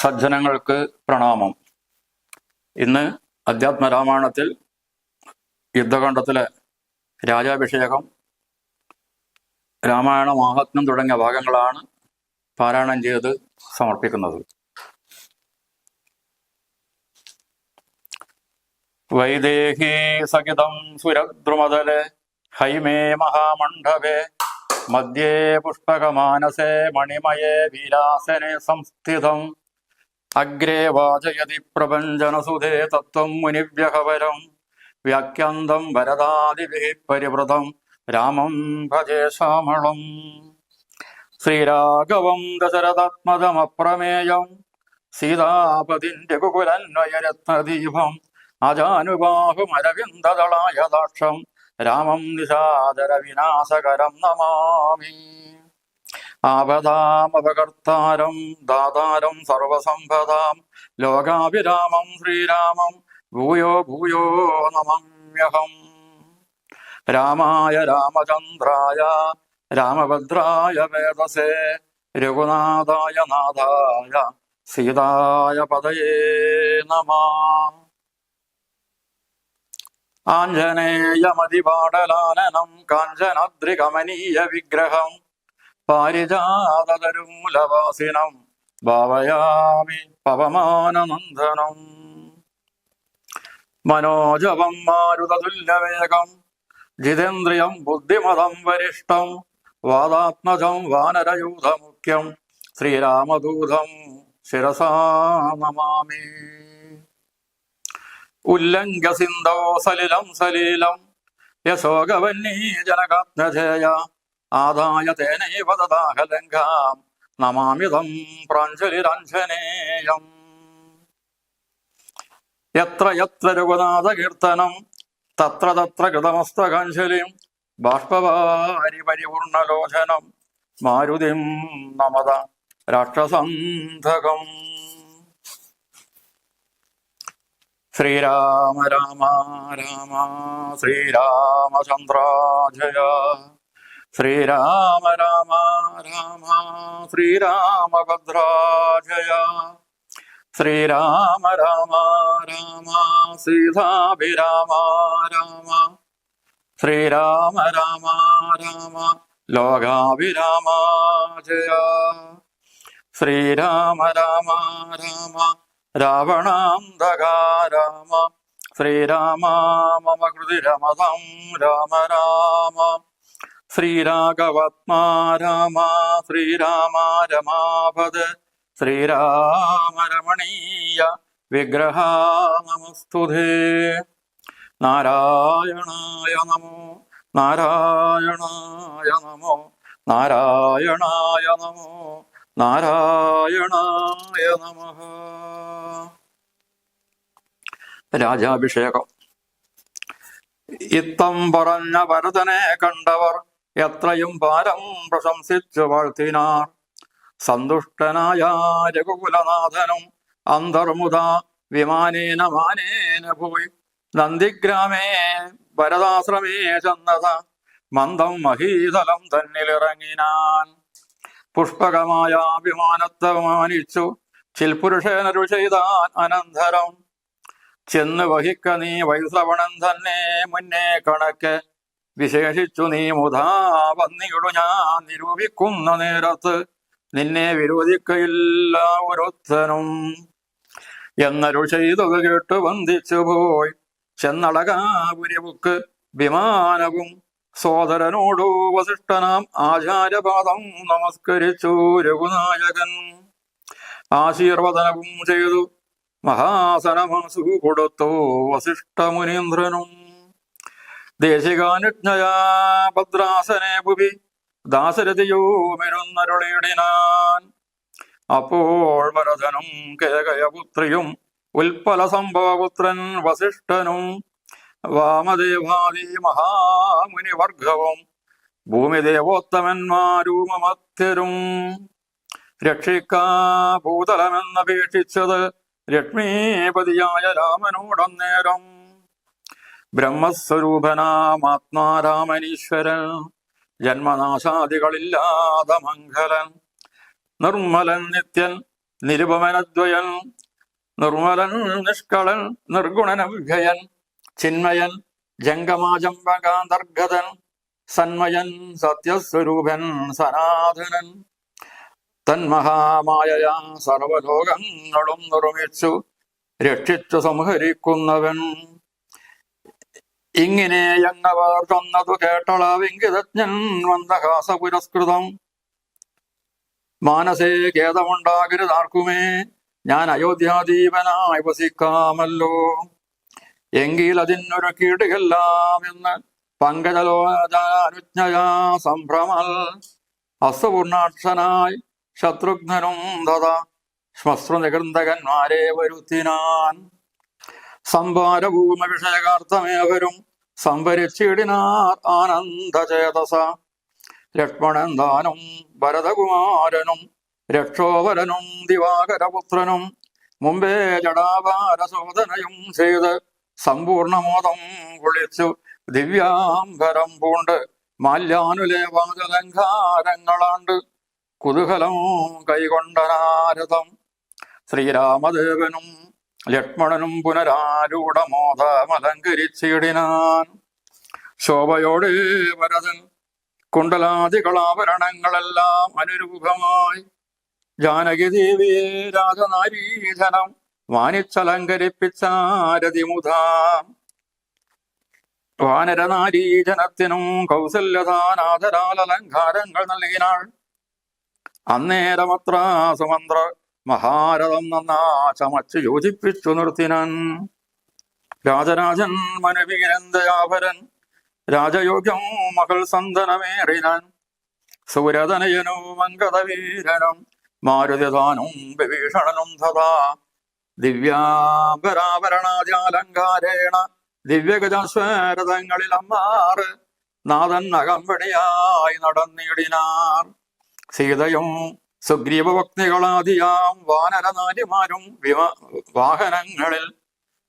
സജ്ജനങ്ങൾക്ക് പ്രണാമം. ഇന്ന് അധ്യാത്മരാമായണത്തിൽ യുദ്ധകാണ്ഡത്തിലെ രാജാഭിഷേകം, രാമായണ മാഹാത്മ്യം തുടങ്ങിയ ഭാഗങ്ങളാണ് പാരായണം ചെയ്ത് സമർപ്പിക്കുന്നത്. വൈദേഹീ സഹിതം സുരദ്രുമതലെ ഹൈമേ മഹാമണ്ഡപേ മധ്യേ പുഷ്പകമാനസേ മണിമയേ വിലാസനെ സംസ്ഥിതം അഗ്രേ വാചയതി പ്രപഞ്ചനസുധേ തത്വം മുനിവ്യഹവരം വ്യാഖ്യാന്തം വരദാദിഭിഃ പരിവൃതം രാമം ഭജേ ശ്യാമളം. ശ്രീരാഘവം ദശരഥാത്മജമപ്രമേയം സീതാപതിം രഘുകുലന്വയരത്നദീപം അജാനുബാഹുമരവിന്ദദളായതാക്ഷം രാമം നിശാചര വിനാശകരം നമാമി. ആപദാമപകർത്താരം ദാതാരം സർവസമ്പദാം ലോകാഭിരാമം ശ്രീരാമം ഭൂയോ ഭൂയോ നമമ്യഹം. രാമായ രാമചന്ദ്രായ രാമഭദ്രായ വേദസേ രഘുനാഥായ നാഥായ സീതായ പദയേ നമഃ. ആഞ്ജനേയമതിപാടലാനനം കാഞ്ചനദ്രികമനീയ വിഗ്രഹം പാരിജാതതരുമൂലവാസിനം ഭാവയാമി പവമാനനന്ദനം. മനോജവം മാരുതതുല്യവേഗം ജിതേന്ദ്രിയം ബുദ്ധിമതം വരിഷ്ഠം വാദാത്മജം വാനരയൂഥമുഖ്യം ശ്രീരാമദൂതം ശിരസാ നമാമി. ഉല്ലംഘ്യ സിന്ധോ സലിലം സലീലം യശോകവന്നീ ജനകാത്മജേയ ആദായ തേനൈവ ദദാഹലങ്കാം നമാമിതം പ്രാഞ്ജലിരഞ്ജനേയം. യത്ര യത്ര രഘുനാഥ കീർത്തനം തത്ര തത്ര കൃതമസ്തകാഞ്ജലിം ബാഷ്പവാരി പരിപൂർണലോചനം മാരുതിം നമത രാക്ഷസന്ധകം. ശ്രീരാമ രാമ രാമ ശ്രീരാമചന്ദ്ര ജയ. ശ്രീരാമ രാമ രാമ ശ്രീരാമഭദ്ര ജയ. ശ്രീരാമ രാമ രാമ സീതാഭിരാമ രാമ. ശ്രീരാമ രാമ രാമ ലോകാഭിരാമ ജയ. ശ്രീരാമ രാമ രാമ രാവണാന്തക രാമ. ശ്രീരാമ മമ ഹൃദിരമതം രാമ രാമ. ശ്രീരാഘവാത്മാ രാമ ശ്രീരാമ രമാപദ. ശ്രീരാമ രമണീയ വിഗ്രഹ നമസ്തുതേ. നാരായണായ നമോ നാരായണായ നമോ നാരായണായ നമോ നാരായണായ നമഃ. രാജാഭിഷേകം. ഇത്തം പറഞ്ഞ ഭരതനെ കണ്ടവർ എത്രയും പാരം പ്രശംസിച്ചു വാഴ്ത്തിനാർ. സന്തുഷ്ടനായ രഘുകുലനാഥനും അന്തർമുദ വിമാനേന മാനേന പോയി നന്ദിഗ്രാമേ ഭരതാശ്രമേ ചെന്നത മന്ദം മഹീതലം തന്നിലിറങ്ങിനാൻ. പുഷ്പകമായ വിമാനത്തെ മാനിച്ചു ചിൽപുരുഷനരു ചെയ്താൻ അനന്തരം ചെന്ന് വഹിക്ക നീ വൈശ്രവണൻ തന്നെ മുന്നേ കണക്ക് വിശേഷിച്ചു നീ മുധാ വന്നിടു ഞാൻ നിരൂപിക്കുന്ന നേരത്ത് നിന്നെ വിരോധിക്കയില്ല ഒരുത്തനും എന്നരുൾ ചെയ്തത് കേട്ട് വന്ദിച്ചു പോയി ചെന്നളകാപുരിബുക്ക് വിമാനവും സോദരനോടു വസിഷ്ഠനാം ആചാര്യപാദം നമസ്കരിച്ചു രഘുനായകൻ. ആശീർവദനവും ചെയ്തു മഹാസനമാസു കൊടുത്തു വസിഷ്ഠമുനീന്ദ്രനും. ദേശികാനുജ്ഞയാ ഭദ്രാസനെ ഭുവി ദാശരഥിയോ മെരുന്നരുളിയിടിനാൻ. അപ്പോൾ ഭരതനും കേകയപുത്രിയും ഉൽപ്പല സംഭവപുത്രൻ വസിഷ്ഠനും വാമദേവാദി മഹാമുനിവർഗവും ഭൂമിദേവോത്തമന്മാരുമമത്യരും രക്ഷിക്കാ ഭൂതലമെന്നപേക്ഷിച്ചത് ലക്ഷ്മീപതിയായ രാമനോടന്നേരം. ബ്രഹ്മസ്വരൂപനാമാത്മാരാമനീശ്വരൻ ജന്മനാശാദികളില്ലാത മംഗലൻ നിർമ്മലൻ നിത്യൻ നിരുപമനദ്വയൻ നിർമ്മലൻ നിഷ്കളൻ നിർഗുണനവ്യയൻ ചിന്മയൻ ജംഗമാജംബകാന്തർഗതൻ സന്മയൻ സത്യസ്വരൂപൻ സനാതനൻ തന്മഹാമായയാ സർവലോകങ്ങളും നിർമ്മിച്ചു രക്ഷിച്ചു സംഹരിക്കുന്നവൻ. ഇങ്ങനെയങ്ങവർ ചൊന്നതു കേട്ടളവിംഗിതജ്ഞൻ മന്ദഹാസ പുരസ്കൃതം. മാനസേ ഖേദമുണ്ടാകരുതാർക്കുമേ, ഞാൻ അയോധ്യാദീപനായി വസിക്കാമല്ലോ. എങ്കിൽ അതിനൊരു കീടുകെല്ലാം എന്ന് പങ്കജലോചനുജ്ഞയാ സംഭ്രമൽ അസ്വപൂർണാക്ഷനായി ശത്രുഘ്നനും തഥാ ശ്മശ്രുനികൃന്തകന്മാരെ വരുത്തിനാൻ. സംഭാരഭൂമഭിഷേകാർത്ഥമേവരും സംഭരിച്ചിടിനാർ ആനന്ദചേതസ. ലക്ഷ്മണൻ താനും ഭരതകുമാരനും രക്ഷോവരനും ദിവാകരപുത്രനും മുമ്പേ ജടാപാരശോധനയും ചെയ്ത് സമ്പൂർണമോദം കുളിച്ചു ദിവ്യാംബരം പൂണ്ട് മാല്യാനുലേവാദലങ്കാരങ്ങളാണ്ട് കുതൂഹലം കൈകൊണ്ടനാരഥം. ശ്രീരാമദേവനും ലക്ഷ്മണനും പുനരാരൂഢമോദമലങ്കരിച്ചിടിനാൻ. ശോഭയോടെ ഭരതൻ കുണ്ടലാദികളാഭരണങ്ങളെല്ലാം അനുരൂപമായി ജാനകി ദേവിയെ രാജനാരീധനം വാനിച്ചലങ്കരിപ്പിച്ചാരതിമുധാം. വാനരനാരീജനത്തിനും കൗസല്യധാനാദരാൽ അലങ്കാരങ്ങൾ നൽകിനാൾ. അന്നേരമത്ര സുമന്ത്ര മഹാരഥം നന്നാ ചമച്ചു യോജിപ്പിച്ചു നിർത്തിനാൻ. രാജരാജൻ മനവീരന്തയാഭരൻ രാജയോഗ്യം മകൾ സന്തനമേറിനാൻ. സൂര്യതനയനും മംഗതവീരനും മാരുതിദാനും വിഭീഷണനും തഥാ ദിവ്യാംബരാഭരണാദ്യാലങ്കാരേണ ദിവ്യഗജാശ്വരഥങ്ങളിൽ അമ്മാറ് നാഥൻ അകമ്പടിയായി നടന്നിടിനാർ. സീതയും സുഗ്രീവഭക്തികളാദിയാം വാനരനാരിമാരും വാഹനങ്ങളിൽ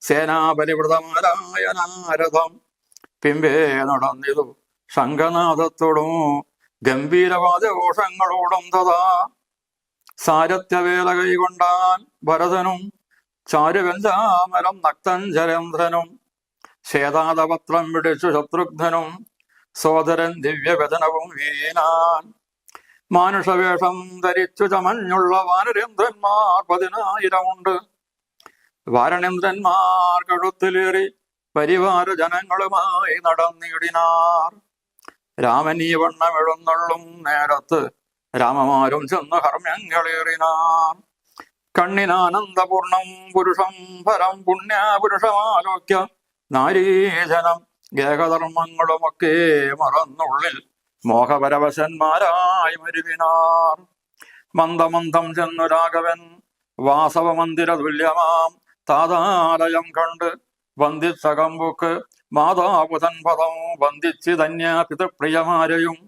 സേനാപരിവൃതമാരായ നാരഥം പിമ്പേ നടന്നിതു ശംഖനാഥത്തോടും ഗംഭീരവാദഘോഷങ്ങളോടും തഥാ. സാരഥ്യവേല കൈകൊണ്ടാൻ ഭരതനും ചാരുവഞ്ചാമരം നക്തഞ്ചരേന്ദ്രനും ശ്വേതാതപത്രം പിടിച്ചു ശത്രുഘ്നനും സോദരൻ ദിവ്യവചനവും വീനാൻ. മാനുഷവേഷം ധരിച്ചു ചമഞ്ഞുള്ള വാനരേന്ദ്രന്മാർ 10,000 വാരണേന്ദ്രന്മാർ കഴുത്തിലേറി പരിവാര ജനങ്ങളുമായി നടന്നിടിനാർ. രാമൻ ഈ വണ്ണം എഴുന്നള്ളും നേരത്ത് രാമമാരും ചെന്ന് ഹർമ്മ്യങ്ങളേറിനാർ. കണ്ണിനാനന്ദപൂർണം പുരുഷം പരം പുണ്യപുരുഷമാലോക്യ നാരീജനം ഗേഹധർമ്മങ്ങളുമൊക്കെ മറന്നുള്ളിൽ മോഹപരവശന്മാരായി മരുവിനാർ. മന്ദമന്ദം ചെന്നു രാഘവൻ വാസവമന്ദിര തുല്യമാം താതാലയം കണ്ട് വന്ദിച്ച കമ്പുക്ക് മാതാപുതൻ പദം വന്ദിച്ച് ധന്യ പിതൃപ്രിയമാരെയും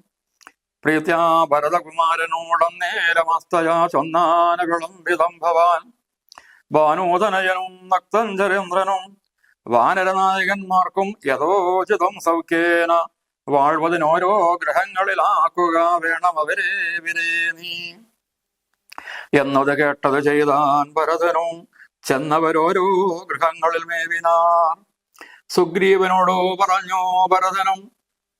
പ്രീത്യാ ഭരതകുമാരനോടന്നേരമസ്തയാ ചൊന്നാന വിളംബിതം ഭവാൻ. ഭാനൂതനയനും നക്തഞ്ചരേന്ദ്രനും വാനരനായകന്മാർക്കും യഥോചിതം സൗഖ്യേന വാഴ്വതിനോരോ ഗ്രഹങ്ങളിലാക്കുക വേണം അവരെ വിരേ നീ. എന്നത് കേട്ടത് ചെയ്താൻ ഭരതനും ചെന്നവരോരോ ഗൃഹങ്ങളിൽ മേവിനാർ. സുഗ്രീവനോടോ പറഞ്ഞു ഭരതനും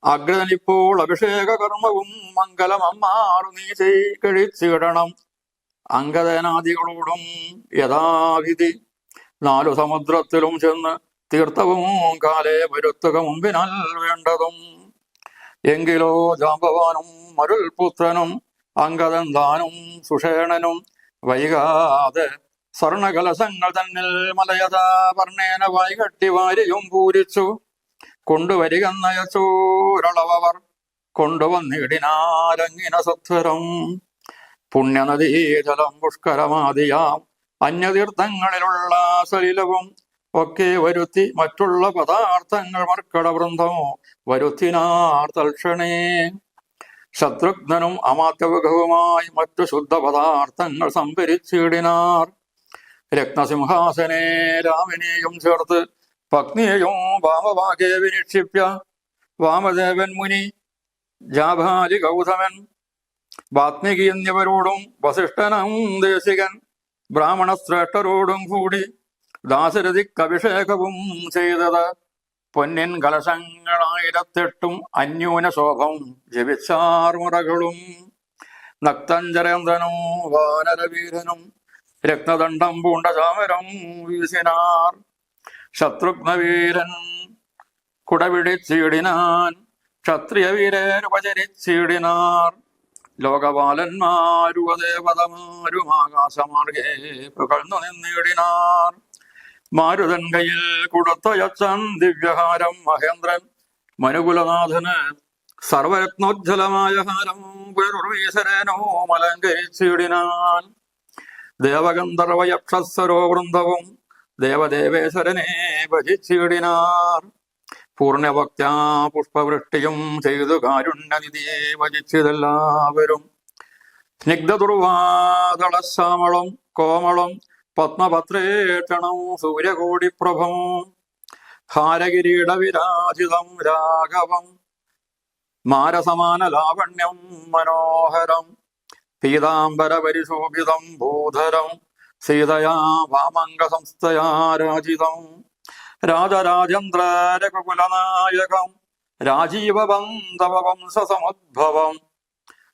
അഗ്രനിപ്പോൾ അഭിഷേക കർമ്മവും മംഗലമമ്മാറു നീ കഴിച്ചിടണം. അംഗദനാദികളോടും യഥാവിധി 4 സമുദ്രത്തിലും ചെന്ന് തീർത്ഥവും കാലേ വരുത്തുക മുമ്പിനാൽ വേണ്ടതും. എങ്കിലോ ജാമ്പവാനും മരുൾപുത്രനും അംഗദൻ താനും സുഷേണനും വൈകാതെ സ്വർണകലശങ്ങൾ തന്നിൽ മലയതാ വർണ്ണേന വായികട്ടി വാരിയും പൂരിച്ചു കൊണ്ടുവരികന്നയച്ചോരളവർ കൊണ്ടുവന്നിടിനാരങ്ങിന സത്വരം. പുണ്യനദീജലം പുഷ്കരമാദിയാം അന്യതീർത്ഥങ്ങളിലുള്ള സലിലവും ഒക്കെ വരുത്തി മറ്റുള്ള പദാർത്ഥങ്ങൾ മർക്കടവൃന്ദമോ വരുത്തിനാർ തൽക്ഷണേ. ശത്രുഘ്നനും അമാത്യവുമായി മറ്റു ശുദ്ധ പദാർത്ഥങ്ങൾ സംഭരിച്ചിടിനാർ. രത്നസിംഹാസനെ രാമനെയും ചേർത്ത് പത്നിയെയും വാമഭാഗേ വിനിക്ഷിപ്യ വാമദേവൻ മുനി ജാഭാലി ഗൗതമൻ വാത്മീകി എന്നിവരോടും വസിഷ്ഠനും ദേശികൻ ബ്രാഹ്മണ ശ്രേഷ്ഠരോടും കൂടി ദാശരഥിക്ക് അഭിഷേകവും ചെയ്തത് പൊന്നിൻ കലശങ്ങളായിരത്തെട്ടും അന്യൂന ശോഭം ജപിച്ചാർമുറകളും നക്തഞ്ചരേന്ദ്രനും വാനരവീരനും രത്നദണ്ഡം പൂണ്ട ചാമരം വീശിനാർ. ശത്രുഘ്നവീരൻ കുടപിടിച്ചിടിനാൻ, ക്ഷത്രിയ വീരരുപചരിച്ചിടിനാർ. ലോകപാലന്മാരും ദേവതമാരും ആകാശമാർഗേ പുകഴ്ന്നു നിന്നിടിനാർ. മാരുതൻ കയ്യിൽ കൊടുത്തയച്ചാൻ ദിവ്യഹാരം മഹേന്ദ്രൻ മനുകുലനാഥന് സർവരത്നോജ്ജലമായ ഹാരം പേരുർവീശരനോ അലങ്കരിച്ചിടിനാൻ. ദേവഗന്ധർവ യക്ഷസ്വരോ വൃന്ദവും ദേവദേവേശ്വരനെ ഭജിച്ചിടിനാർ. പൂർണ്ണഭക്ത്യാ പുഷ്പവൃഷ്ടിയും ചെയ്തു കാരുണ്യനിധിയെ ഭജിച്ചതെല്ലാവരും. സ്നിഗ്ധദുർവാദളശ്യാമളം കോമളം പത്മപത്രേക്ഷണം സൂര്യകോടിപ്രഭം ഹാരകിരീട വിരാജിതം രാഘവം മാരസമാന ലാവണ്യം മനോഹരം പീതാംബര പരിശോഭിതം ഭൂധരം സീതയാ വാമംഗ സംസ്ഥയാ രാജിതം രാജരാജേന്ദ്ര രഘുകുലനായകം രാജീവബന്ധവംശസമുദ്ഭവം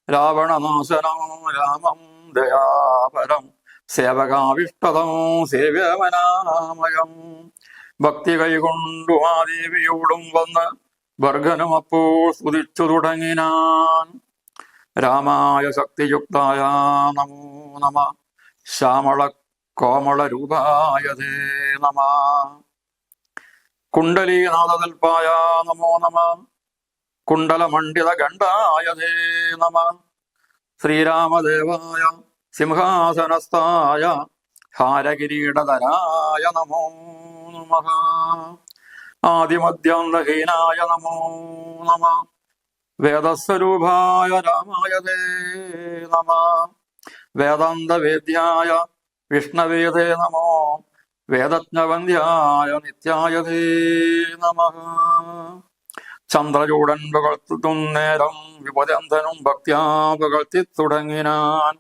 രാവണനാശനം രാമം ദയാപരം സേവകാവിഷ്ടതം സേവ്യമനാമയം. ഭക്തി കൈകൊണ്ടു ആ ദേവിയോടും വന്ന് ഭർഗനും അപ്പോൾ സ്തുതിച്ചു തുടങ്ങിനാൻ. രാമായ ശക്തിയുക്തായ നമോ നമ, ശ്യാമള കോമള രൂപായ തേ നമ, കുണ്ടലീനാഥതൽപായ നമോ നമ, കുണ്ടലമണ്ഡിത ഗണ്ഡായ തേ നമ, ശ്രീരാമദേവായ സിംഹാസനസ്ഥായ ഹാരകിരീടധരായ നമോ നമഃ. ആദിമധ്യാന്തഹീനായ നമോ നമ, വേദസ്വരൂപായ രാമായ തേ നമ, വേദാന്തവേദ്യായ വിഷ്ണവേദേ നമോ, വേദജ്ഞവന്ദ്യായ നിത്യായ തേ നമഃ. ചന്ദ്രചൂടൻ പുകഴ്ത്തും നേരം വിപദന്തനും ഭക്ത്യാ പുകഴ്ത്തി തുടങ്ങിനാൻ.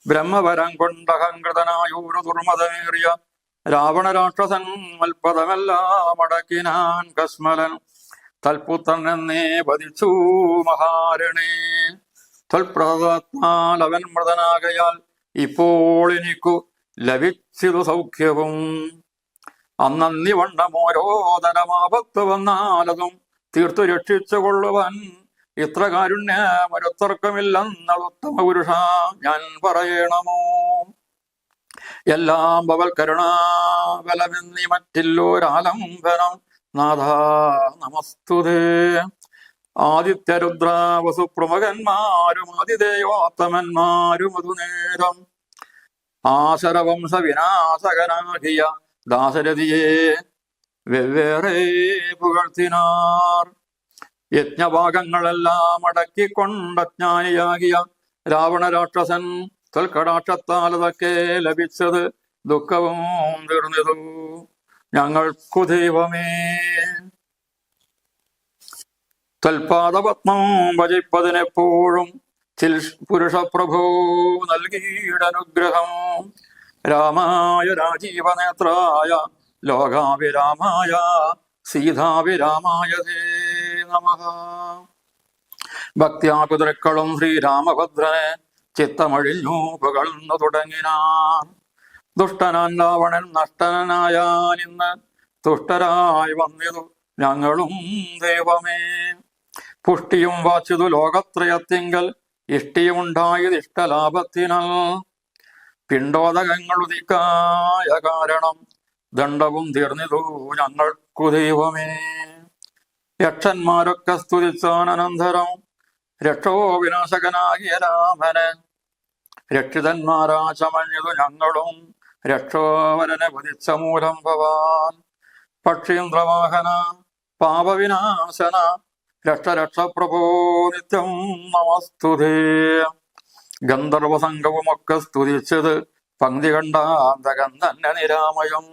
ബ്രഹ്മവരം കൊണ്ടഹങ്കൃതനായൂരു ദുർമതമേറിയ രാവണ രാക്ഷസൻ മൽപദമെല്ലാം അടക്കിനാൻ. കസ്മലൻ തൽപുത്രൻ എന്നേ വധിച്ചു മഹാരണേ. ത്വൽപ്രദത്താൽ അവൻ മൃതനാകയാൽ ഇപ്പോൾ എനിക്കു ലഭിച്ചതു സൗഖ്യവും. അന്നന്നി വണ്ണമോരോധനമാപത്ത് വന്നാലതും തീർത്തു രക്ഷിച്ചു കൊള്ളുവാൻ ഇത്ര കാരുണ്യമൊരുത്തർക്കമില്ലെന്നത് ഉത്തമ പുരുഷ ഞാൻ പറയണമോ. എല്ലാം ഭവൽ കരുണാബലമെന്നി മറ്റില്ലോരാലംബനം നാഥ നമസ്തുതേ. ആദിത്യരുദ്ര വസുപ്രമുഖന്മാരും ആതിദേയോത്തമന്മാരും അതുനേരം ആശരവംശ വിനാശകനാകിയ ദാശരഥിയെ വെവ്വേറെ പുകഴ്ത്തിനാർ. യജ്ഞഭാഗങ്ങളെല്ലാം അടക്കിക്കൊണ്ടജ്ഞാനിയാകിയ രാവണ രാക്ഷസൻ ത്വൽക്കടാക്ഷത്താൽ അതൊക്കെ ലഭിച്ചത് ദുഃഖവും തീർന്നിതു ഞങ്ങൾക്കു ദൈവമേ. ത്വൽപാദപത്മം ഭജിപ്പതിനെപ്പോഴും ചിൽ പുരുഷപ്രഭോ നൽകിയിടനുഗ്രഹം. രാമായ രാജീവനേത്രായ ലോകാവിരാമായ സീതാവിരാമായ തേ നമഃ. ഭക്ത്യാ പിതൃക്കളും ശ്രീരാമഭദ്രനെ ചിത്തമഴിഞ്ഞു പുകഴ്ന്നു തുടങ്ങിനാർ. ദുഷ്ടനാൻ രാവണൻ നഷ്ടനായാലിന്ന് തുഷ്ടരായി വന്നിതു ഞങ്ങളും ദൈവമേ. പുഷ്ടിയും വാച്ചിതു ലോകത്രയത്തിങ്കൽ ഇഷ്ടിയുമുണ്ടായത് ഇഷ്ടലാഭത്തിനാൽ. പിണ്ടോദകങ്ങളുദിക്കായ കാരണം ദണ്ഡവും തീർന്നിതു ഞങ്ങൾക്കു ദൈവമേ. യക്ഷന്മാരൊക്കെ സ്തുതിച്ചാനന്തരം രക്ഷോ വിനാശകനാകിയ രാമന് രക്ഷിതന്മാരാ ചമഞ്ഞതു ഞങ്ങളും രക്ഷോവരനെ വധിച്ച മൂലം ഭവാൻ. പക്ഷീന്ദ്രവാഹന പാപവിനാശന രക്ഷരക്ഷപ്രഭോ നിത്യം നമസ്തുതേ. ഗന്ധർവസംഘവുമൊക്കെ സ്തുതിച്ചത് പങ്ക്തി കണ്ടാന്തകം തന്നെ നിരാമയം.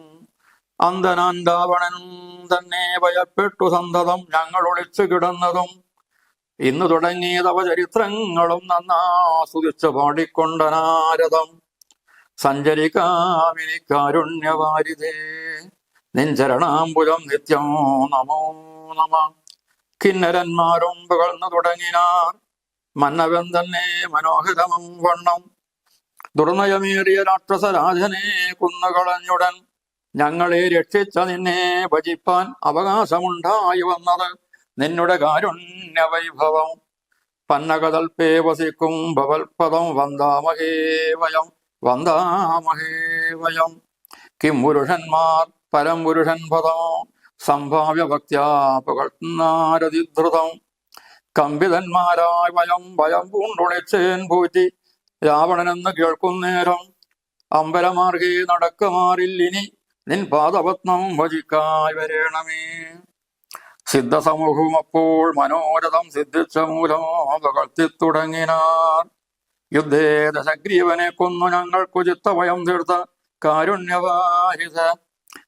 അന്ധനാൻ രാവണനും തന്നെ ഭയപ്പെട്ടു സന്തതം ഞങ്ങൾ ഒളിച്ചു കിടന്നതും ഇന്നു തുടങ്ങിയതവ ചരിത്രങ്ങളും നന്നാസ്വദിച്ചു പാടിക്കൊണ്ട നാരദം. സഞ്ചരിക്കാമിനി കാരുണ്യവാരിതേ. നിൻചരണാംബുജം നിത്യം നമോ നമ. കിന്നരന്മാരും പുകഴ്ന്നു തുടങ്ങിനാർ മന്നവൻ തന്നെ മനോഹരമം വണ്ണം. ദുർനയമേറിയ രാക്ഷസരാജനെ കുന്നുകളഞ്ഞുടൻ ഞങ്ങളെ രക്ഷിച്ച നിന്നെ ഭജിപ്പാൻ അവകാശമുണ്ടായി വന്നത് നിന്നുടെ കാരുണ്യ വൈഭവം. പന്നകതൽപേ വസിക്കും ഭവൽപദം വന്ദാമഹേ വയം വന്ദാമഹേ വയം. കിം പുരുഷന്മാർ പരം പുരുഷൻ പദം സംഭാവ്യ ഭക്ത്യാ പുകഴ്ത്തുന്നാരതിധൃതം. കമ്പിതന്മാരായ വയം ഭയം പൂണ്ടൊളിച്ചേൻ പൂറ്റി രാവണനെന്ന് കേൾക്കുന്നേരം അമ്പലമാർഗേ നടക്കുമാറില്ലിനി നിൻ പാദപത്നം ഭജിക്കായി വരേണമേ. സിദ്ധസമൂഹവും അപ്പോൾ മനോരഥം സിദ്ധിച്ച മൂലം പുകഴ്ത്തി തുടങ്ങിനാർ. യുദ്ധേ ദശഗ്രീവനെ കൊന്നു ഞങ്ങൾക്കു ചിത്തഭയം തീർത്ത കാരുണ്യവാരിത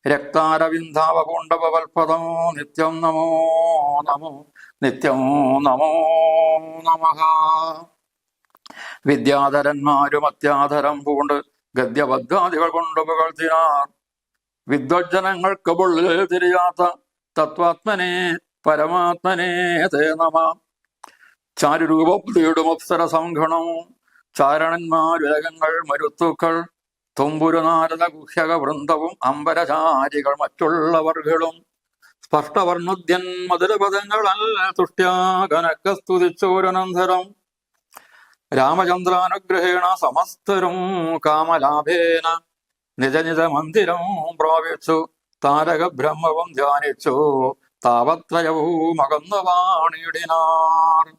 രക്താരവിന്ദാവപൂണ്ടവൽപദം നിത്യം നമോ നമോ നിത്യം നമോ നമഃ. വിദ്യാധരന്മാരും അത്യാധരം പൂണ്ട് ഗദ്യപദ്യാദികൾ കൊണ്ട് പുകഴ്ത്തിനാർ. വിദ്വജ്ജനങ്ങൾക്ക് പൊള്ളിൽ തിരിയാത്ത തത്വാത്മനെ പരമാത്മനെ തേ നമ. ചാരുരൂപം അപ്സര സംഘണം ചാരണന്മാരുലകങ്ങൾ മരുത്തുക്കൾ തുമ്പുരുനാരദ ഗുഹ്യക വൃന്ദവും അമ്പരചാരികൾ മറ്റുള്ളവർകളും സ്പഷ്ടവർണ്ണുദ്യൻ മധുരപദങ്ങളൽ തുഷ്ട്യാകനക്ക സ്തുതിച്ചോരനന്തരം രാമചന്ദ്രാനുഗ്രഹേണ സമസ്തരും കാമലാഭേന നിജ നിജ മന്ദിരം പ്രാപിച്ചു താരക ബ്രഹ്മവും ധ്യാനിച്ചു താപത്രയവും അകന്നു വാണിയിടിനാർ.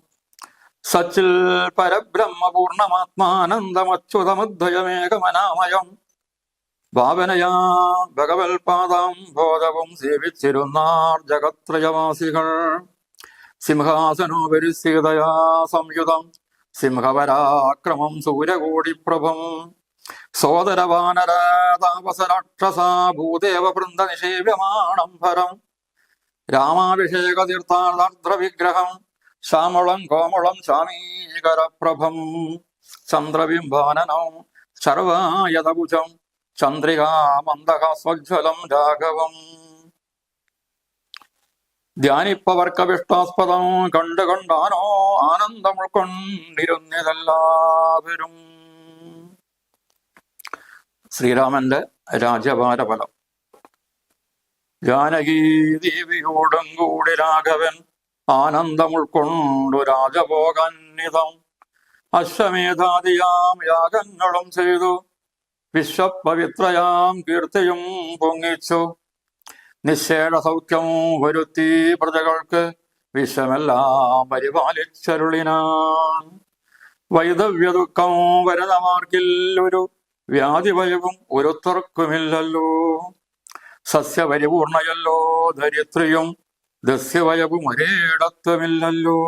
സച്ചിൽ പരബ്രഹ്മപൂർണമാത്മാനന്ദമച്യുതമുദ്വയമേകമനാമയം ഭാവനയാ ഭഗവൽപാദം ബോധവും സേവിച്ചിരുന്നാർ ജഗത്രയവാസികൾ. സിംഹാസനോപരിസ്ഥിതയാ സംയുതം സിംഹപരാക്രമം സൂര്യകോടിപ്രഭം സോദരവാനരതാപസരാക്ഷസാ ഭൂദേവ വൃന്ദ നിഷേവ്യമാണംഭരം. രാമാഭിഷേക തീർത്ഥാർദ്രവിഗ്രഹം ശ്യാമളം കോമളം ശാമീകരപ്രഭം ചന്ദ്രബിംബാനനം സർവായതഭുജം ചന്ദ്രികാ മന്ദഹാസ്വജ്വലം രാഘവം. ധ്യാനിപ്പവർക്കവിഷ്ടാസ്പദം കണ്ടുകൊണ്ടാനോ ആനന്ദം ഉൾക്കൊണ്ടിരുന്നതെല്ലാവരും. ശ്രീരാമന്റെ രാജ്യഭാരഫലം. ജാനകീ ദേവിയോടും കൂടി രാഘവൻ ആനന്ദം ഉൾക്കൊണ്ടു രാജഭോഗാന്വിതം അശ്വമേധാദിയാം യാഗങ്ങളും ചെയ്തു വിശ്വപവിത്രയാം കീർത്തിയും പൊങ്ങിച്ചു. നിശ്ശേഷ സൗഖ്യം വരുത്തി പ്രജകൾക്ക് വിശ്വമെല്ലാം പരിപാലിച്ചരുളിനാൻ. വൈദവ്യ ദുഃഖം വരുന്നമാർക്കിൽ ഒരു വ്യാധിഭയവും ഒരുത്തർക്കുമില്ലല്ലോ. സസ്യപരിപൂർണയല്ലോ ധരിത്രിയും ദസ്യവയവും ഒരേടത്വമില്ലല്ലോ.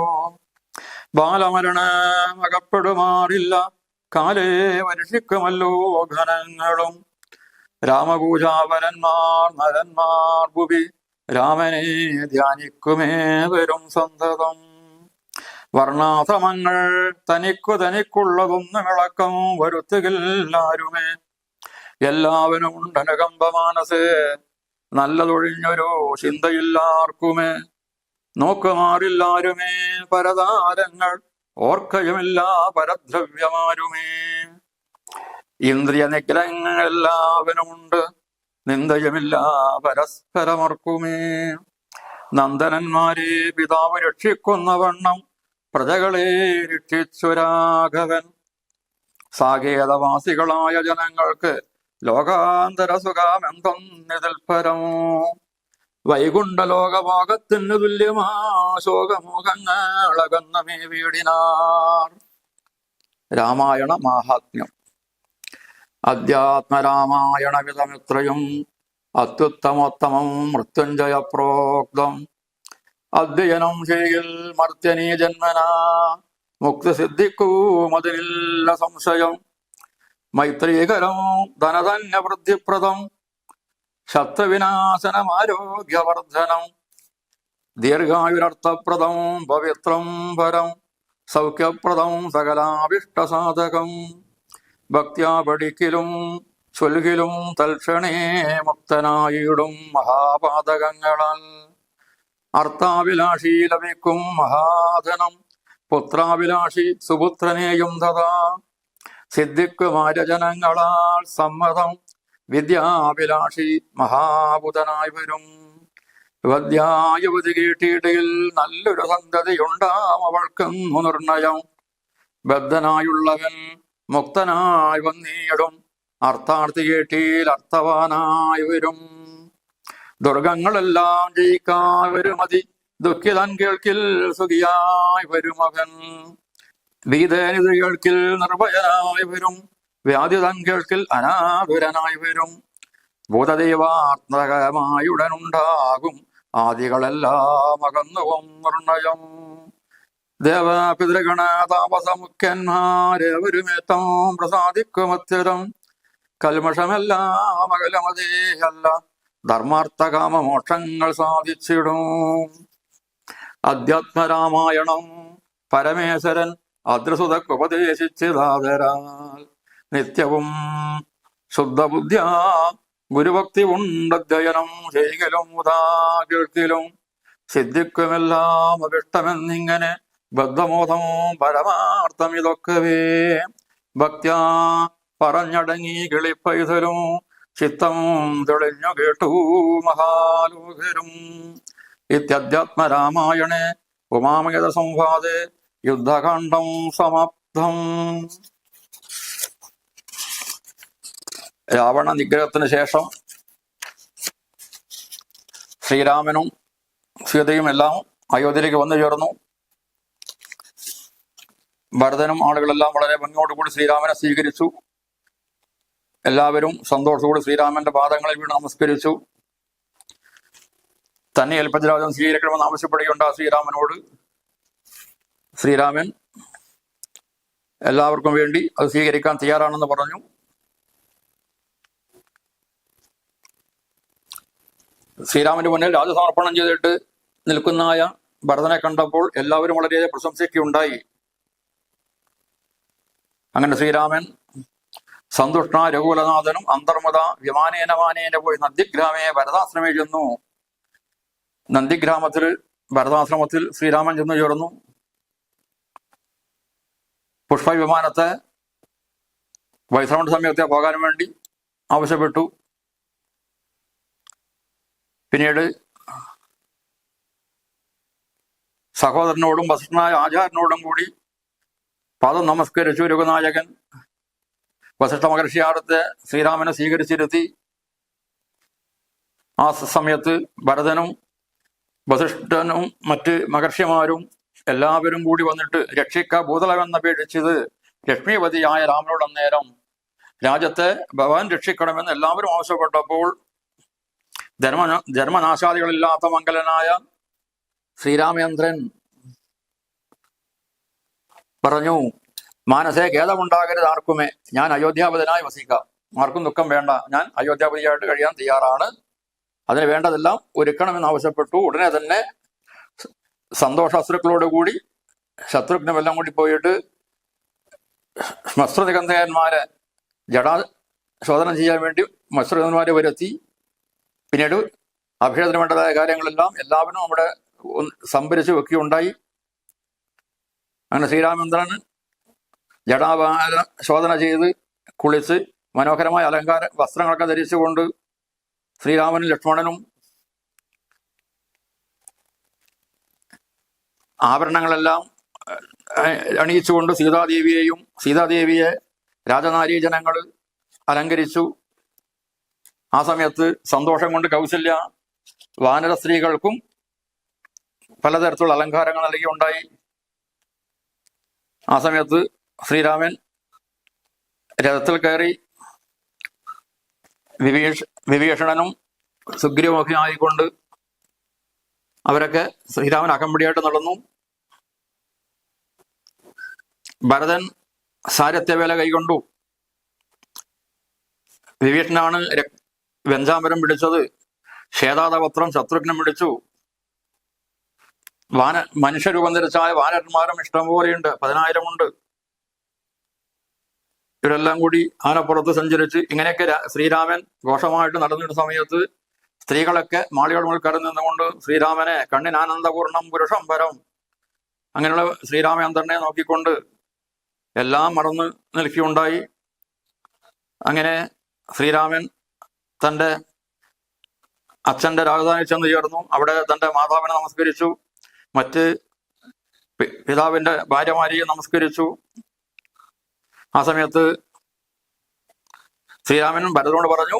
ബാലമരണം അകപ്പെടുമാറില്ല കാലേ വർഷിക്കുമല്ലോ ഘനങ്ങളും. രാമപൂജാപരന്മാർ നരന്മാർ ഭുവി രാമനെ ധ്യാനിക്കുമേ വരും സന്തതം. വർണ്ണാശ്രമങ്ങൾ തനിക്കുള്ളതൊന്നും ഇളക്കം വരുത്തുകില്ലാരുമേ. എല്ലാവരും ഉണ്ടനുകമ്പ മാനസേ നല്ലതൊഴിഞ്ഞൊരു ചിന്തയില്ലാർക്കുമേ. നോക്കുമാറില്ലാരുമേ പരതാരങ്ങൾ ഓർക്കയുമില്ല പരദ്രവ്യമാരുമേ. ഇന്ദ്രിയ നിഗ്രഹങ്ങൾ എല്ലാവനുമുണ്ട് നിന്ദയുമില്ല പരസ്പരമർക്കുമേ. നന്ദനന്മാരെ പിതാവ് രക്ഷിക്കുന്ന വണ്ണം പ്രജകളെ രക്ഷിച്ചു രാഘവൻ. സാകേതവാസികളായ ജനങ്ങൾക്ക് ലോകാന്തര സുഖമെന്തൊന്നിതിൽപരമോ. വൈകുണ്ഠ ലോകഭാഗത്തിന് തുല്യമാ ശോകമോഹങ്ങളകന്നമേ വീടിനാർ. രാമായണ മാഹാത്മ്യം. അധ്യാത്മരാമായണവിധമിത്രയും അത്യുത്തമോത്തമം മൃത്യുഞ്ജയ പ്രോക്തം. അധ്യയനം ചെയ്യിൽ മർത്യനീ ജന്മനാ മുക്തി സിദ്ധിക്കൂ മതിനില്ല സംശയം. മൈത്രീകരം ധനധന്യ വൃദ്ധിപ്രദം ശത്രുവിനാശനം ആരോഗ്യവർദ്ധനം. ദീർഘായുരർത്ഥപ്രദം പവിത്രം പരം സൗഖ്യപ്രദം സകലാഭിഷ്ടസാധകം. ഭക്ത്യാ പഠിക്കലും ചൊൽകിലും തൽക്ഷണേ മുക്തനായിടും മഹാപാതകങ്ങളാൽ. അർത്ഥാഭിലാഷി ലഭിക്കും മഹാധനം, പുത്രാഭിലാഷി സുപുത്രനെയും തഥാ. സിദ്ധിക്കുമാരജനങ്ങളാൽ സമ്മതം, വിദ്യാഭിലാഷി മഹാബുധനായി വരും. യുവതി കേട്ടിടയിൽ നല്ലൊരു സന്തതിയുണ്ടാം അവൾക്കെന്നു നിർണയം. ബദ്ധനായുള്ളവൻ മുക്തനായി വന്നിടും, അർത്ഥാർത്ഥി കേട്ടിയിൽ അർത്ഥവാനായി വരും. ദുർഗങ്ങളെല്ലാം ജയിക്കാൻ വരുമതി, ദുഃഖിതൻ കേൾക്കിൽ സുഖിയായി വരുമകൻ. ഭീതനിത് കേൾക്കിൽ നിർഭയനായി വരും, വ്യാധിതൻ കേൾക്കിൽ അനാതുരനായി വരും. ഭൂതദൈവാത്മകമായുടനുണ്ടാകും, ആദികളെല്ലാം അകന്നുവും നിർണയം. ദേവപിതൃഗണ താപസമുഖ്യന്മാരേവരുമേറ്റം പ്രസാദിക്കുമത്യരം. കൽമഷമെല്ലാം അകലമതേയല്ല, ധർമാർത്ഥകാമമോക്ഷങ്ങൾ സാധിച്ചിടും. അധ്യാത്മരാമായണം പരമേശ്വരൻ അദ്രസുതക്കുപദേശിച്ചതാദരാൽ. നിത്യവും ശുദ്ധബുദ്ധ്യാ ഗുരുഭക്തി ഉണ്ടധ്യയനം ചെയ്യലും മുതാ കേൾക്കിലും. സിദ്ധിക്കുമെല്ലാം അഭിഷ്ടമെന്നിങ്ങനെ ബദ്ധമോധം പരമാർത്ഥം ഇതൊക്കവേ. ഭക്ത്യാ പറഞ്ഞടങ്ങി കിളിപ്പൈതലും, ചിത്തം തെളിഞ്ഞു കേട്ടു മഹാലോകരും. ഇത്യധ്യാത്മരാമായണേ ഉമാമയത സംവാദേ യുദ്ധകാണ്ഡം സമാപ്തം. രാവണ നിഗ്രഹത്തിന് ശേഷം ശ്രീരാമനും സീതയും എല്ലാം അയോധ്യയിലേക്ക് വന്നു ചേർന്നു. ഭരതനും ആളുകളെല്ലാം വളരെ ഭംഗിയോടുകൂടി ശ്രീരാമനെ സ്വീകരിച്ചു. എല്ലാവരും സന്തോഷത്തോടെ ശ്രീരാമന്റെ പാദങ്ങളിൽ വീണ് നമസ്കരിച്ചു. തന്നെ ഏൽപ്പജരാജൻ സ്വീകരിക്കണമെന്ന് ആവശ്യപ്പെടുകയുണ്ട് ശ്രീരാമനോട്. ശ്രീരാമൻ എല്ലാവർക്കും വേണ്ടി അത് സ്വീകരിക്കാൻ തയ്യാറാണെന്ന് പറഞ്ഞു. ശ്രീരാമന്റെ മുന്നിൽ രാജസമർപ്പണം ചെയ്തിട്ട് നിൽക്കുന്നതായ ഭരതനെ കണ്ടപ്പോൾ എല്ലാവരും വളരെയേറെ പ്രശംസിക്കുകയുണ്ടായി. അങ്ങനെ ശ്രീരാമൻ സന്തുഷ്ട രഘുകുലനാഥനും അന്തർമുത വിമാനേന പോയി നന്ദിഗ്രാമേ ഭരതാശ്രമേ ചെന്നു. നന്ദിഗ്രാമത്തിൽ ഭരതാശ്രമത്തിൽ ശ്രീരാമൻ ചെന്നു ചേർന്നു. പുഷ്പവിമാനത്തെ വൈശ്രവണ സമയത്തെ പോകാൻ വേണ്ടി ആവശ്യപ്പെട്ടു. പിന്നീട് സഹോദരനോടും വസിഷ്ഠനായ ആചാര്യനോടും കൂടി പാദം നമസ്കരിച്ചു രഘുനായകൻ. വസിഷ്ഠ മഹർഷിയാടത്തെ ശ്രീരാമനെ സ്വീകരിച്ചിരുത്തി. ആ സമയത്ത് ഭരതനും വസിഷ്ഠനും മറ്റ് മഹർഷിമാരും എല്ലാവരും കൂടി വന്നിട്ട് രക്ഷിക്ക ഭൂതലമെന്നപേക്ഷിച്ചത് ലക്ഷ്മീപതിയായ രാമനോട് അന്നേരം രാജ്യത്തെ ഭഗവാൻ രക്ഷിക്കണമെന്ന് എല്ലാവരും ആവശ്യപ്പെട്ടപ്പോൾ ജന്മനാശാദികളില്ലാത്ത മംഗലനായ ശ്രീരാമചന്ദ്രൻ പറഞ്ഞു, മാനസേ ഖേദമുണ്ടാകരുത് ആർക്കുമേ, ഞാൻ അയോധ്യാപതിനായി വസിക്കാം. ആർക്കും ദുഃഖം വേണ്ട, ഞാൻ അയോധ്യാപതിയായിട്ട് കഴിയാൻ തയ്യാറാണ്. അതിന് വേണ്ടതെല്ലാം ഒരുക്കണമെന്ന് ആവശ്യപ്പെട്ടു. ഉടനെ തന്നെ സന്തോഷാശ്രുക്കളോടുകൂടി ശത്രുഘ്നെല്ലാം കൂടി പോയിട്ട് ശ്മശ്രുതികന്ധകന്മാരെ ജടാശോധനം ചെയ്യാൻ വേണ്ടി മശ്രുതന്മാരെ വരുത്തി. പിന്നീട് അഭിഷേകത്തിന് വേണ്ടതായ കാര്യങ്ങളെല്ലാം എല്ലാവരും അവിടെ സംഭരിച്ച് വെക്കുകയുണ്ടായി. അങ്ങനെ ശ്രീരാമചന്ദ്രൻ ജടാപാല ശോധന ചെയ്ത് കുളിച്ച് മനോഹരമായ അലങ്കാര വസ്ത്രങ്ങളൊക്കെ ധരിച്ചുകൊണ്ട് ശ്രീരാമനും ലക്ഷ്മണനും ആഭരണങ്ങളെല്ലാം അണിയിച്ചുകൊണ്ട് സീതാദേവിയെ രാജനാരീജനങ്ങൾ അലങ്കരിച്ചു. ആ സമയത്ത് സന്തോഷം കൊണ്ട് കൗസല്യ വാനര സ്ത്രീകൾക്കും പലതരത്തിലുള്ള അലങ്കാരങ്ങൾ നൽകിയുണ്ടായി. ആ സമയത്ത് ശ്രീരാമൻ രഥത്തിൽ കയറി വിഭീഷണനും സുഗ്രീവമൊക്കെ ആയിക്കൊണ്ട് അവരൊക്കെ ശ്രീരാമൻ അകമ്പടിയായിട്ട് നടന്നു. ഭരതൻ സാരഥ്യവേല കൈകൊണ്ടു. വിഭീഷണനാണ് വെഞ്ചാമരം പിടിച്ചത്. ശ്വേതാതപത്രം ശത്രുഘ്നം പിടിച്ചു. മനുഷ്യരൂപം ധരിച്ചായ വാനരന്മാരും ഇഷ്ടം പോലെയുണ്ട്, 10,000 ഉണ്ട്. ഇവരെല്ലാം കൂടി ആനപ്പുറത്ത് സഞ്ചരിച്ച് ഇങ്ങനെയൊക്കെ ശ്രീരാമൻ ഘോഷമായിട്ട് നടന്നിരുന്ന സമയത്ത് സ്ത്രീകളൊക്കെ മാളികയുടെ മുകളിൽ കയറി നിന്നുകൊണ്ട് ശ്രീരാമനെ കണ്ണിനാനന്ദപൂർണം പുരുഷം പരം അങ്ങനെയുള്ള ശ്രീരാമചന്ദ്രനെ നോക്കിക്കൊണ്ട് എല്ലാം മറന്ന് നിൽക്കുകയുണ്ടായി. അങ്ങനെ ശ്രീരാമൻ തൻ്റെ അച്ഛൻ്റെ രാജധാനിയിൽ ചെന്ന് ചേർന്നു. അവിടെ തൻ്റെ മാതാവിനെ നമസ്കരിച്ചു, മറ്റ് പിതാവിൻ്റെ ഭാര്യമാരെയും നമസ്കരിച്ചു. ആ സമയത്ത് ശ്രീരാമൻ ഭരതനോട് പറഞ്ഞു,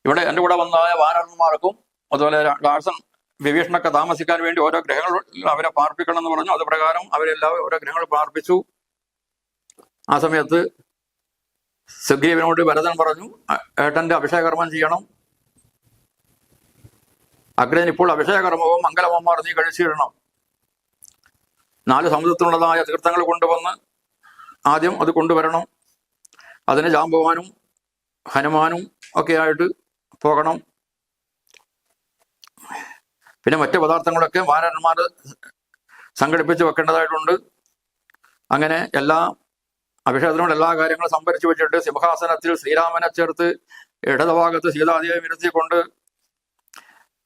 ഇവിടെ എൻ്റെ കൂടെ വന്നായ വാനരന്മാർക്കും അതുപോലെ രാജൻ വിഭീഷണൊക്കെ താമസിക്കാൻ വേണ്ടി ഓരോ ഗ്രഹങ്ങളിൽ അവരെ പാർപ്പിക്കണം എന്ന് പറഞ്ഞു. അത് പ്രകാരം അവരെല്ലാവരും ഓരോ ഗ്രഹങ്ങൾ പാർപ്പിച്ചു. ആ സമയത്ത് സുഗ്രീവനോട് ഭരതൻ പറഞ്ഞു, ഏട്ടൻ്റെ അഭിഷേകകർമ്മം ചെയ്യണം. അഗ്രജൻ ഇപ്പോൾ അഭിഷേകകർമ്മവും മംഗലമന്മാർ നീ കഴിച്ചിടണം. 4 സമുദ്രത്തിനുള്ളതായ തീർത്ഥങ്ങൾ കൊണ്ടുവന്ന് ആദ്യം അത് കൊണ്ടുവരണം. അതിന് ജാമ്പവാനും ഹനുമാനും ഒക്കെ ആയിട്ട് പോകണം. പിന്നെ മറ്റ് പദാർത്ഥങ്ങളൊക്കെ വാനരന്മാർ സംഘടിപ്പിച്ച് വെക്കേണ്ടതായിട്ടുണ്ട്. അങ്ങനെ എല്ലാ അഭിഷേകത്തിനോട് എല്ലാ കാര്യങ്ങളും സംഭരിച്ചു വെച്ചിട്ട് സിംഹാസനത്തിൽ ശ്രീരാമനെ ചേർത്ത് ഇടതുഭാഗത്ത് സീതാദേവി ഇരുത്തിക്കൊണ്ട്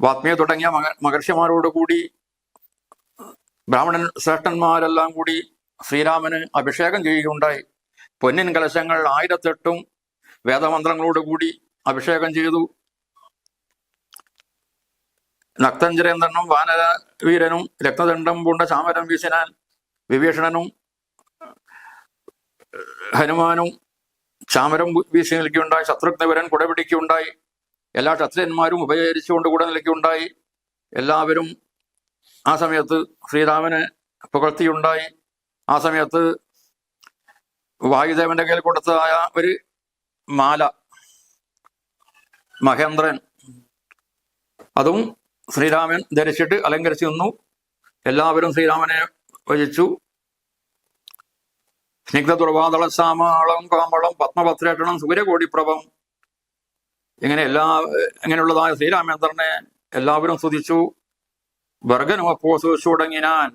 വാത്മീയ തുടങ്ങിയ മഹർഷിമാരോട് കൂടി ബ്രാഹ്മണൻ ശ്രേഷ്ഠന്മാരെല്ലാം കൂടി ശ്രീരാമന് അഭിഷേകം ചെയ്യുകയുണ്ടായി. പൊന്നിൻ കലശങ്ങൾ 1008 വേദമന്ത്രങ്ങളോട് കൂടി അഭിഷേകം ചെയ്തു. നക്തഞ്ചരേന്ദ്രനും വാനരവീരനും രക്തദണ്ഡം പൂണ്ട ചാമരം വീശനാൻ വിഭീഷണനും ഹനുമാനും ചാമരം വീശി നിൽക്കുകയുണ്ടായി. ശത്രുഘ്നവരൻ കുടപിടിക്കുകയുണ്ടായി. എല്ലാ ക്ഷത്രിയന്മാരും ഉപചരിച്ചുകൊണ്ട് കൂടെ നിൽക്കുകയുണ്ടായി. എല്ലാവരും ആ സമയത്ത് ശ്രീരാമനെ പുകഴ്ത്തിയുണ്ടായി. ആ സമയത്ത് വായുദേവന്റെ കയ്യിൽ കൊടുത്തതായ ഒരു മാല മഹേന്ദ്രൻ അതും ശ്രീരാമൻ ധരിച്ചിട്ട് അലങ്കരിച്ചു നിന്നു. എല്ലാവരും ശ്രീരാമനെ ഭജിച്ചു. സ്നിഗ്ധ ദുർവാദള ശ്യാമളം കാമളം പത്മപത്രേഷണം സൂര്യകോടിപ്രഭം ഇങ്ങനെയുള്ളതായ ശ്രീരാമചന്ദ്രനെ എല്ലാവരും സ്തുതിച്ചു. ഭർഗനുമപ്പോ സ്തുതിച്ചു തുടങ്ങിനാൻ.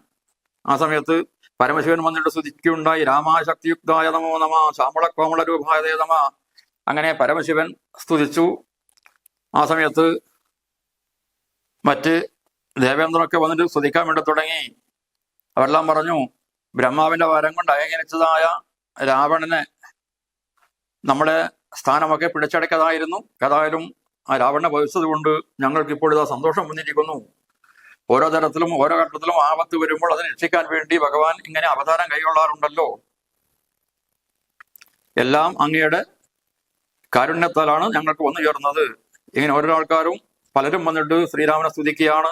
ആ സമയത്ത് പരമശിവൻ വന്നിട്ട് സ്തുതിക്കുകയുണ്ടായി. രാമാശക്തിയുക്തായ നമോ നമ ശ്യാമള കോമള രൂപായ നമ. അങ്ങനെ പരമശിവൻ സ്തുതിച്ചു. ആ സമയത്ത് മറ്റ് ദേവേന്ദ്രനൊക്കെ വന്നിട്ട് സ്തുതിക്കാൻ വേണ്ടി തുടങ്ങി. അവരെല്ലാം പറഞ്ഞു, ബ്രഹ്മാവിന്റെ വരം കൊണ്ട് അയങ്ങനിച്ചതായ രാവണനെ നമ്മുടെ സ്ഥാനമൊക്കെ പിടിച്ചടക്കതായിരുന്നു. ഏതായാലും ആ രാവണനെ വഹിച്ചത് കൊണ്ട് ഞങ്ങൾക്ക് ഇപ്പോൾ ഇതാ സന്തോഷം വന്നിരിക്കുന്നു. ഓരോ തരത്തിലും ഓരോ ഘട്ടത്തിലും ആപത്ത് വരുമ്പോൾ അതിനെ രക്ഷിക്കാൻ വേണ്ടി ഭഗവാൻ ഇങ്ങനെ അവതാരം കൈകൊള്ളാറുണ്ടല്ലോ. എല്ലാം അങ്ങയുടെ കാരുണ്യത്താലാണ് ഞങ്ങൾക്ക് വന്നു ചേർന്നത്. ഇങ്ങനെ ഓരോ ആൾക്കാരും പലരും വന്നിട്ട് ശ്രീരാമനെ സ്തുതിക്കുകയാണ്.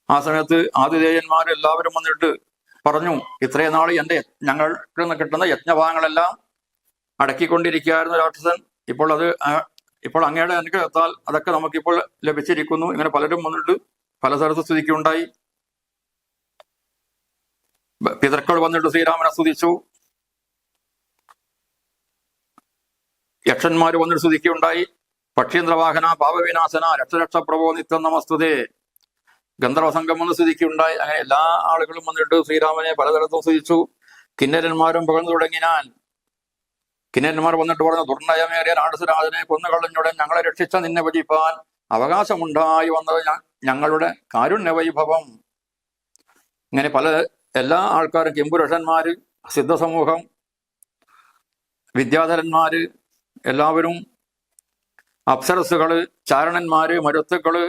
ആ സമയത്ത് ആതിഥേയന്മാർ എല്ലാവരും വന്നിട്ട് പറഞ്ഞു, ഇത്രയും നാൾ ഞങ്ങൾക്ക് കിട്ടുന്ന യജ്ഞഭാഗങ്ങളെല്ലാം അടക്കിക്കൊണ്ടിരിക്കുകയായിരുന്നു രാക്ഷസൻ. ഇപ്പോൾ അങ്ങയുടെ അനുഗ്രഹത്താൽ അതൊക്കെ നമുക്കിപ്പോൾ ലഭിച്ചിരിക്കുന്നു. ഇങ്ങനെ പലരും വന്നിട്ട് പല സ്ഥലത്ത് സ്തുതിക്കുകയുണ്ടായി. പിതൃക്കൾ വന്നിട്ട് ശ്രീരാമനെ സ്തുതിച്ചു. യക്ഷന്മാർ വന്നിട്ട് സ്തുതിക്കുകയുണ്ടായി. പക്ഷീന്ദ്രവാഹന പാപവിനാശന രക്ഷരക്ഷ പ്രഭോ നിത്യം നമസ്തുതേ. ഗന്ധർവസംഘം വന്ന് സ്തുതിക്കുകയുണ്ടായി. അങ്ങനെ എല്ലാ ആളുകളും വന്നിട്ട് ശ്രീരാമനെ പലതരത്തും സ്തുതിച്ചു. കിന്നരന്മാരും പുകഴ്ന്നു തുടങ്ങിനാൻ. കിന്നരന്മാർ വന്നിട്ട് പറഞ്ഞു, ദുർനയമേറിയ രാക്ഷസരാജനെ കൊന്നുകളഞ്ഞുടൻ ഞങ്ങളെ രക്ഷിച്ച നിന്നെ ഭജിപ്പാൻ അവകാശമുണ്ടായി വന്നത് ഞങ്ങളുടെ കാരുണ്യവൈഭവം. ഇങ്ങനെ എല്ലാ ആൾക്കാരും കിംപുരുഷന്മാര്, സിദ്ധസമൂഹം, വിദ്യാധരന്മാര്, എല്ലാവരും അപ്സരസുകള്, ചാരണന്മാര്, മരുത്തുക്കള്,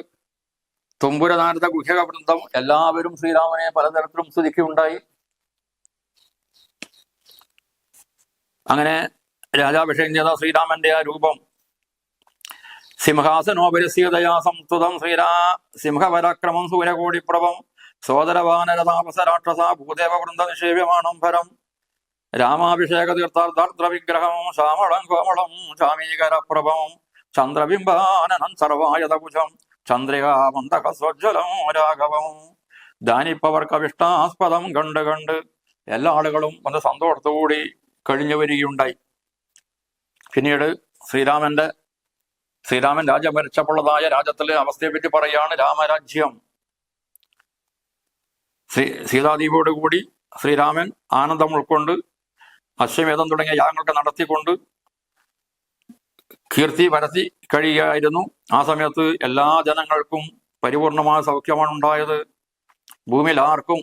തുമ്പുരനാരദ ഗുഹ്യക വൃന്ദം എല്ലാവരും ശ്രീരാമനെ പലതരത്തിലും സ്തുതിക്കുകയുണ്ടായി. അങ്ങനെ രാജാഭിഷേകം ചെയ്ത ശ്രീരാമന്റെ ആ രൂപം സിംഹാസനോപരിസീതയാ സംസ്തുതം സിംഹപരാക്രമം സൂര്യകോടിപ്രഭം സോദരവാനരതാപസ രാക്ഷസ ഭൂദേവ വൃന്ദ നിഷേവ്യമാണം ഭരം രാമാഭിഷേക തീർത്ഥാർദ്ര വിഗ്രഹം ശ്യാമളം കോമളം ശാമീകരപ്രഭം ചന്ദ്രബിംബാനനം സർവായതഭുജം ചന്ദ്രികാമന്തകസ്വജ്വലം രാഘവം. ധ്യാനിപ്പവർക്കവിഷ്ടാസ്പദം കണ്ട് എല്ലാ ആളുകളും വന്ന് സന്തോഷത്തോടുകൂടി കഴിഞ്ഞു വരികയുണ്ടായി. പിന്നീട് ശ്രീരാമൻ രാജ്യം ഭരിച്ചപ്പോഴതായ രാജ്യത്തിലെ അവസ്ഥയെപ്പറ്റി പറയാണ്. രാമരാജ്യം സീതാദേവിയോടുകൂടി ശ്രീരാമൻ ആനന്ദം ഉൾക്കൊണ്ട് അശ്വമേധം തുടങ്ങിയ യാഗങ്ങളൊക്കെ നടത്തിക്കൊണ്ട് കീർത്തി പരത്തി കഴിയുകയായിരുന്നു. ആ സമയത്ത് എല്ലാ ജനങ്ങൾക്കും പരിപൂർണമായ സൗഖ്യമാണ് ഉണ്ടായത്. ഭൂമിയിൽ ആർക്കും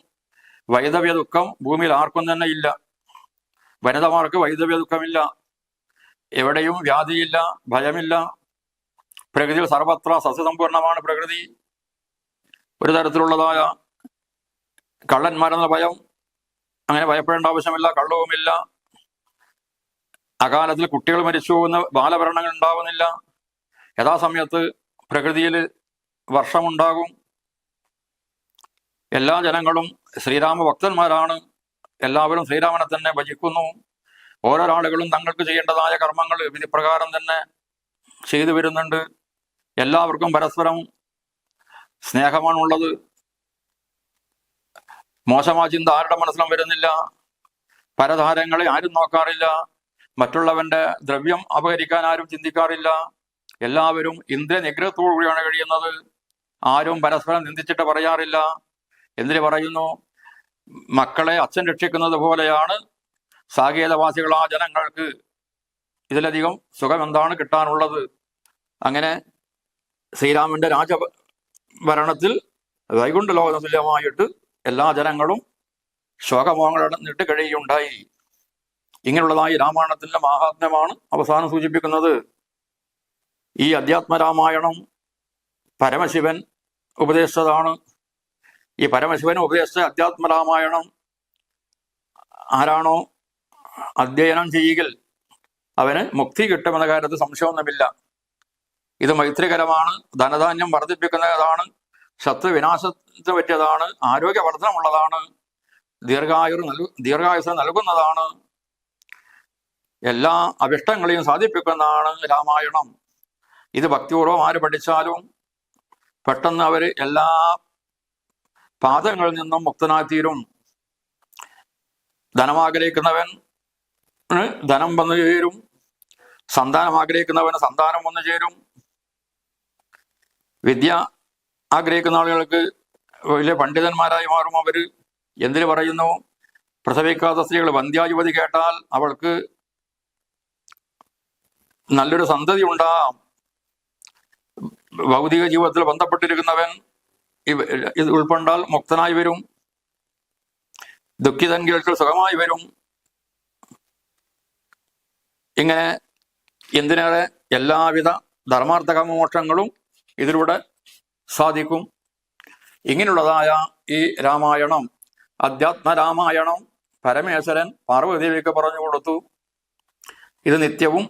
വൈധവ്യ ദുഃഖം ഭൂമിയിൽ ആർക്കും തന്നെ ഇല്ല. വനിതമാർക്ക് വൈധവ്യ ദുഃഖമില്ല. എവിടെയും വ്യാധിയില്ല, ഭയമില്ല. പ്രകൃതിയിൽ സർവത്ര സസ്യസമ്പൂർണമാണ് പ്രകൃതി. ഒരു തരത്തിലുള്ളതായ കള്ളന്മാരെന്ന ഭയം അങ്ങനെ ഭയപ്പെടേണ്ട ആവശ്യമില്ല. കള്ളവുമില്ല. അകാലത്തിൽ കുട്ടികൾ മരിച്ചു പോകുന്ന ബാലഭരണങ്ങൾ ഉണ്ടാവുന്നില്ല. യഥാസമയത്ത് പ്രകൃതിയിൽ വർഷമുണ്ടാകും. എല്ലാ ജനങ്ങളും ശ്രീരാമ ഭക്തന്മാരാണ്. എല്ലാവരും ശ്രീരാമനെ തന്നെ ഭജിക്കുന്നു. ഓരോരാളുകളും തങ്ങൾക്ക് ചെയ്യേണ്ടതായ കർമ്മങ്ങൾ വിധിപ്രകാരം തന്നെ ചെയ്തു വരുന്നുണ്ട്. എല്ലാവർക്കും പരസ്പരം സ്നേഹമാണുള്ളത്. മോശമായ ചിന്ത ആരുടെ മനസ്സിലും വരുന്നില്ല. പരധാരങ്ങളെ ആരും നോക്കാറില്ല. മറ്റുള്ളവന്റെ ദ്രവ്യം അപഹരിക്കാൻ ആരും ചിന്തിക്കാറില്ല. എല്ലാവരും ഇന്ദ്രിയ നിഗ്രഹത്തോടുകൂടിയാണ് കഴിയുന്നത്. ആരും പരസ്പരം നിന്ദിച്ചിട്ട് പറയാറില്ല. എന്തിനു പറയുന്നു? മക്കളെ അച്ഛൻ രക്ഷിക്കുന്നത് പോലെയാണ് സാകേതവാസികളാ ജനങ്ങൾക്ക് ഇതിലധികം സുഖം എന്താണ് കിട്ടാനുള്ളത്? അങ്ങനെ ശ്രീരാമന്റെ രാജഭരണത്തിൽ വൈകുണ്ഠ ലോക തുല്യമായിട്ട് എല്ലാ ജനങ്ങളും ശോകമോഹങ്ങളടഞ്ഞിട്ട് കഴിയുകയുണ്ടായി. ഇങ്ങനെയുള്ളതായി രാമായണത്തിന്റെ മാഹാത്മ്യമാണ് അവസാനം സൂചിപ്പിക്കുന്നത്. ഈ അധ്യാത്മരാമായണം പരമശിവൻ ഉപദേശിച്ചതാണ്. ഈ പരമശിവൻ ഉപദേശിച്ച അധ്യാത്മരാമായണം ആരാണോ അധ്യയനം ചെയ്യുകിൽ അവന് മുക്തി കിട്ടുമെന്ന കാര്യത്തിൽ സംശയമൊന്നുമില്ല. ഇത് മൈത്രികരമാണ്. ധനധാന്യം വർദ്ധിപ്പിക്കുന്നതാണ്. ശത്രു വിനാശത്തിന് പറ്റിയതാണ്. ആരോഗ്യവർദ്ധനമുള്ളതാണ്. ദീർഘായുസ് നൽകുന്നതാണ്. എല്ലാ അഭിഷ്ടങ്ങളെയും സാധിപ്പിക്കുന്നതാണ് രാമായണം. ഇത് ഭക്തിപൂർവ്വം ആര് പഠിച്ചാലും പെട്ടെന്ന് അവർ എല്ലാ പാതകളിൽ നിന്നും മുക്തനായി തീരും. ധനം ആഗ്രഹിക്കുന്നവൻ ധനം വന്നു ചേരും. സന്താനം ആഗ്രഹിക്കുന്നവന് സന്താനം വന്നു ചേരും. വിദ്യ ആഗ്രഹിക്കുന്ന ആളുകൾക്ക് വലിയ പണ്ഡിതന്മാരായി മാറും അവർ. എന്തിനു പറയുന്നു? പ്രസവിക്കാത്ത സ്ത്രീകൾ വന്ധ്യായുവതി കേട്ടാൽ അവൾക്ക് നല്ലൊരു സന്തതി ഉണ്ടാകാം. ഭൗതിക ജീവിതത്തിൽ ബന്ധപ്പെട്ടിരിക്കുന്നവൻ ഇത് ഉൾക്കൊണ്ടാൽ മുക്തനായി വരും. ദുഃഖിതൻ കേൾക്കൽ സുഖമായി വരും. ഇങ്ങനെ എന്തിനേറെ എല്ലാവിധ ധർമാർത്ഥ കർമ്മമോക്ഷങ്ങളും ഇതിലൂടെ സാധിക്കും. ഇങ്ങനെയുള്ളതായ ഈ രാമായണം, അധ്യാത്മരാമായണം പരമേശ്വരൻ പാർവതീദേവിക്ക് പറഞ്ഞു കൊടുത്തു. ഇത് നിത്യവും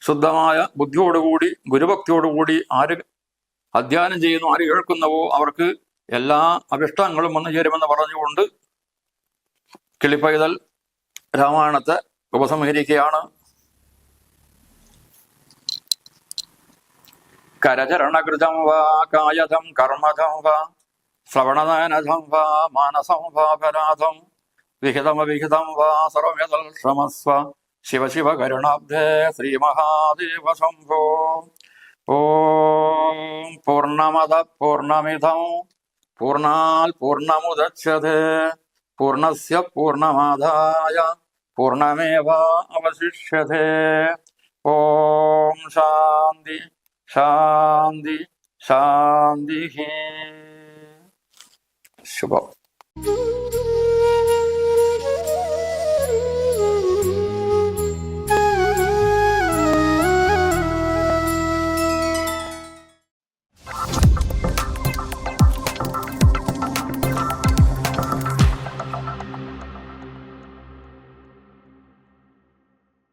ശുദ്ധമായ ബുദ്ധിയോടുകൂടി ഗുരുഭക്തിയോടുകൂടി ആര് അധ്യയനം ചെയ്യുന്നു, ആര് കേൾക്കുന്നുവോ അവർക്ക് എല്ലാ അഭിഷ്ടങ്ങളും വന്നു ചേരുമെന്ന് പറഞ്ഞുകൊണ്ട് കിളിപ്പൈതൽ രാമായണത്തെ ഉപസംഹരിക്കുകയാണ്. കരചരണകൃതം വാ കായധം കർമ്മധം വാ ശ്രവണനയനധം വാ മാനസം വാപരാധം വിഹിതമവിഹിതം വാ സർവ്വതൽ ശ്രമസ്വ ശിവ ശിവ കരുണാബ്ധേ ശ്രീമഹാദേവ ശംഭോ. ഓം പൂർണ്ണമദ പൂർണ്ണമിദം പൂർണ്ണാൽ പൂർണ്ണമുദച്യതേ പൂർണ്ണസ്യ പൂർണ്ണമാദായ പൂർണ്ണമേവ അവശിഷ്യതേ. ഓം ശാന്തി ശാന്തി ശാന്തി. ശുഭം.